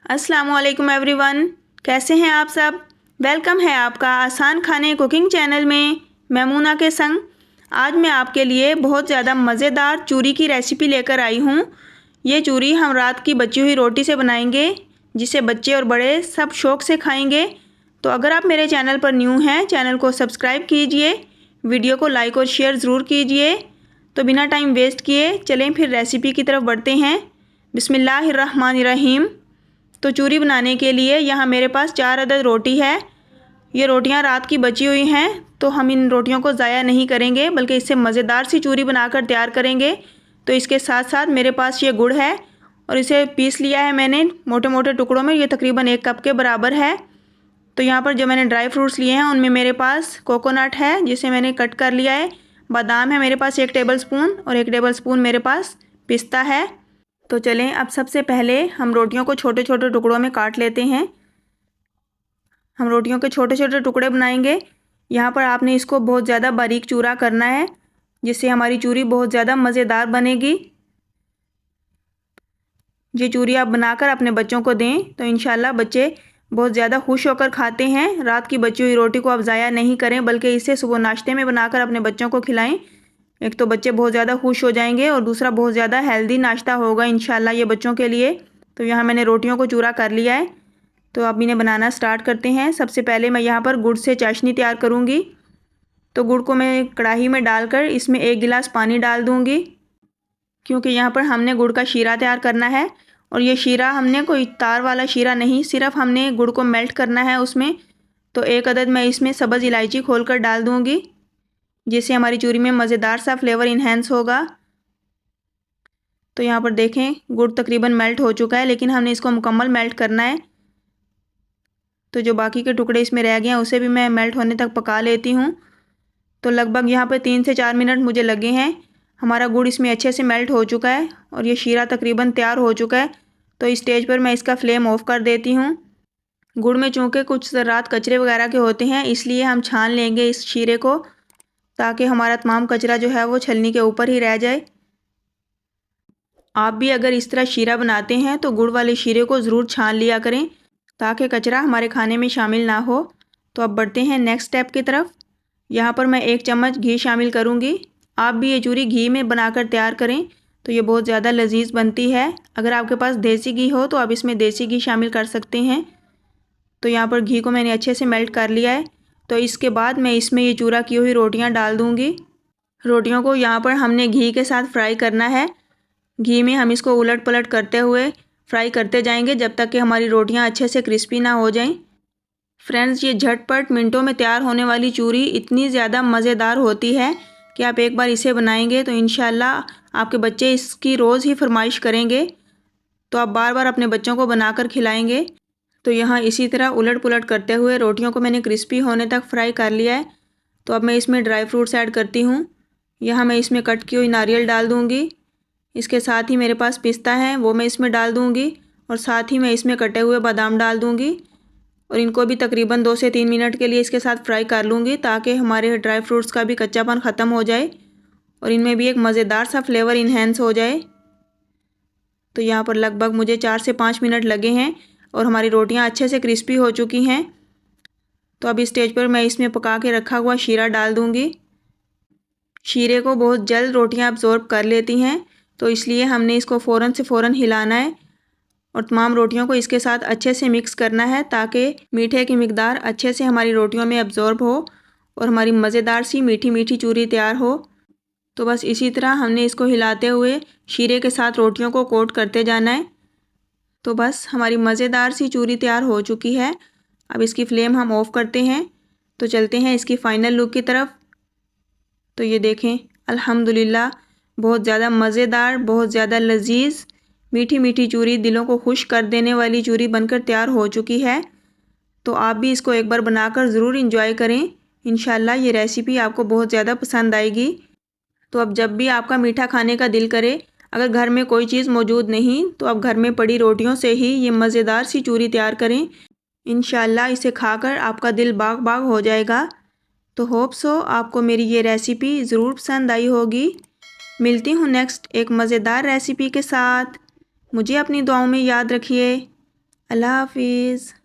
अस्सलाम वालेकुम एवरीवन, कैसे हैं आप सब। वेलकम है आपका आसान खाने कुकिंग चैनल में मैमूना के संग। आज मैं आपके लिए बहुत ज़्यादा मज़ेदार चूरी की रेसिपी लेकर आई हूँ। ये चूरी हम रात की बची हुई रोटी से बनाएंगे, जिसे बच्चे और बड़े सब शौक़ से खाएंगे। तो अगर आप मेरे चैनल पर न्यू हैं, चैनल को सब्सक्राइब कीजिए, वीडियो को लाइक और शेयर ज़रूर कीजिए। तो बिना टाइम वेस्ट किए चलें फिर रेसिपी की तरफ बढ़ते हैं। बिस्मिल्लाहिर्रहमानिर्रहीम। तो चूरी बनाने के लिए यहाँ मेरे पास 4 अदद रोटी है। ये रोटियाँ रात की बची हुई हैं, तो हम इन रोटियों को ज़ाया नहीं करेंगे, बल्कि इससे मज़ेदार सी चूरी बनाकर तैयार करेंगे। तो इसके साथ साथ मेरे पास ये गुड़ है और इसे पीस लिया है मैंने मोटे मोटे टुकड़ों में। ये तकरीबन 1 कप के बराबर है। तो यहाँ पर जो मैंने ड्राई फ्रूट्स लिए हैं उनमें मेरे पास कोकोनट है, जिसे मैंने कट कर लिया है। बादाम है मेरे पास 1 टेबल स्पून, और 1 टेबल स्पून मेरे पास पिस्ता है। तो चलें अब सबसे पहले हम रोटियों को छोटे छोटे टुकड़ों में काट लेते हैं। हम रोटियों के छोटे छोटे टुकड़े बनाएंगे। यहाँ पर आपने इसको बहुत ज़्यादा बारीक चूरा करना है, जिससे हमारी चूरी बहुत ज़्यादा मज़ेदार बनेगी। ये चूरी आप बनाकर अपने बच्चों को दें तो इंशाल्लाह बच्चे बहुत ज़्यादा खुश होकर खाते हैं। रात की बची हुई रोटी को आप ज़ाया नहीं करें, बल्कि इसे सुबह नाश्ते में बनाकर अपने बच्चों को खिलाएं। एक तो बच्चे बहुत ज़्यादा खुश हो जाएंगे, और दूसरा बहुत ज़्यादा हेल्दी नाश्ता होगा इंशाल्लाह ये बच्चों के लिए। तो यहाँ मैंने रोटियों को चूरा कर लिया है। तो अब इन्हें बनाना स्टार्ट करते हैं। सबसे पहले मैं यहाँ पर गुड़ से चाशनी तैयार करूँगी। तो गुड़ को मैं कढ़ाई में डालकर इसमें 1 गिलास पानी डाल दूँगी, क्योंकि यहाँ पर हमने गुड़ का शीरा तैयार करना है। और ये शीरा हमने कोई तार वाला शीरा नहीं, सिर्फ हमने गुड़ को मेल्ट करना है उसमें। तो 1 अदद मैं इसमें सब्ज़ इलायची खोलकर डाल दूँगी, जिससे हमारी चूरी में मज़ेदार सा फ्लेवर इन्हेंस होगा। तो यहाँ पर देखें गुड़ तकरीबन मेल्ट हो चुका है, लेकिन हमने इसको मुकम्मल मेल्ट करना है। तो जो बाकी के टुकड़े इसमें रह गए हैं उसे भी मैं मेल्ट होने तक पका लेती हूँ। तो लगभग यहाँ पर 3 से 4 मिनट मुझे लगे हैं। हमारा गुड़ इसमें अच्छे से मेल्ट हो चुका है और ये शीरा तकरीबन तैयार हो चुका है। तो इस स्टेज पर मैं इसका फ्लेम ऑफ कर देती हूँ। गुड़ में चूँकि कुछ ज़रात कचरे वगैरह के होते हैं, इसलिए हम छान लेंगे इस शीरे को, ताकि हमारा तमाम कचरा जो है वो छलनी के ऊपर ही रह जाए। आप भी अगर इस तरह शीरा बनाते हैं तो गुड़ वाले शीरे को ज़रूर छान लिया करें, ताकि कचरा हमारे खाने में शामिल ना हो। तो अब बढ़ते हैं नेक्स्ट स्टेप की तरफ। यहाँ पर मैं 1 चम्मच घी शामिल करूँगी। आप भी ये चूरी घी में बनाकर तैयार करें, तो ये बहुत ज़्यादा लजीज बनती है। अगर आपके पास देसी घी हो तो आप इसमें देसी घी शामिल कर सकते हैं। तो यहाँ पर घी को मैंने अच्छे से मेल्ट कर लिया है। तो इसके बाद मैं इसमें ये चूरा की हुई रोटियाँ डाल दूँगी। रोटियों को यहाँ पर हमने घी के साथ फ्राई करना है। घी में हम इसको उलट पलट करते हुए फ्राई करते जाएंगे, जब तक कि हमारी रोटियाँ अच्छे से क्रिस्पी ना हो जाएं। फ्रेंड्स, ये झटपट मिनटों में तैयार होने वाली चूरी इतनी ज़्यादा मज़ेदार होती है कि आप एक बार इसे बनाएंगे तो इंशाल्लाह आपके बच्चे इसकी रोज़ ही फरमाइश करेंगे। तो आप बार बार अपने बच्चों को बनाकर खिलाएंगे। तो यहाँ इसी तरह उलट पुलट करते हुए रोटियों को मैंने क्रिस्पी होने तक फ्राई कर लिया है। तो अब मैं इसमें ड्राई फ्रूट्स ऐड करती हूँ। यहाँ मैं इसमें कट की हुई नारियल डाल दूँगी। इसके साथ ही मेरे पास पिस्ता है, वो मैं इसमें डाल दूँगी, और साथ ही मैं इसमें कटे हुए बादाम डाल दूँगी। और इनको भी तकरीबन 2 से 3 मिनट के लिए इसके साथ फ्राई कर लूँगी, ताकि हमारे ड्राई फ्रूट्स का भी कच्चापन ख़त्म हो जाए और इनमें भी एक मज़ेदार सा फ्लेवर इन्हेंस हो जाए। तो यहाँ पर लगभग मुझे 4 से 5 मिनट लगे हैं और हमारी रोटियाँ अच्छे से क्रिस्पी हो चुकी हैं। तो अब इस स्टेज पर मैं इसमें पका के रखा हुआ शीरा डाल दूँगी। शीरे को बहुत जल्द रोटियाँ अब्ज़ॉर्ब कर लेती हैं, तो इसलिए हमने इसको फ़ौरन से फ़ौरन हिलाना है और तमाम रोटियों को इसके साथ अच्छे से मिक्स करना है, ताकि मीठे की मिकदार अच्छे से हमारी रोटियों में अब्ज़ॉर्ब हो और हमारी मज़ेदार सी मीठी मीठी चूरी तैयार हो। तो बस इसी तरह हमने इसको हिलाते हुए शीरे के साथ रोटियों को कोट करते जाना है। तो बस हमारी मज़ेदार सी चूरी तैयार हो चुकी है। अब इसकी फ्लेम हम ऑफ़ करते हैं। तो चलते हैं इसकी फ़ाइनल लुक की तरफ। तो ये देखें, अल्हम्दुलिल्लाह बहुत ज़्यादा मज़ेदार, बहुत ज़्यादा लजीज मीठी मीठी चूरी, दिलों को खुश कर देने वाली चूरी बनकर तैयार हो चुकी है। तो आप भी इसको एक बार बनाकर ज़रूर इंजॉय करें। इंशाल्लाह ये रेसिपी आपको बहुत ज़्यादा पसंद आएगी। तो अब जब भी आपका मीठा खाने का दिल करे, अगर घर में कोई चीज़ मौजूद नहीं, तो आप घर में पड़ी रोटियों से ही ये मज़ेदार सी चूरी तैयार करें। इंशाल्लाह इसे खाकर आपका दिल बाग बाग हो जाएगा। तो होप सो आपको मेरी ये रेसिपी ज़रूर पसंद आई होगी। मिलती हूँ नेक्स्ट एक मज़ेदार रेसिपी के साथ। मुझे अपनी दुआओं में याद रखिए। अल्लाह हाफिज़।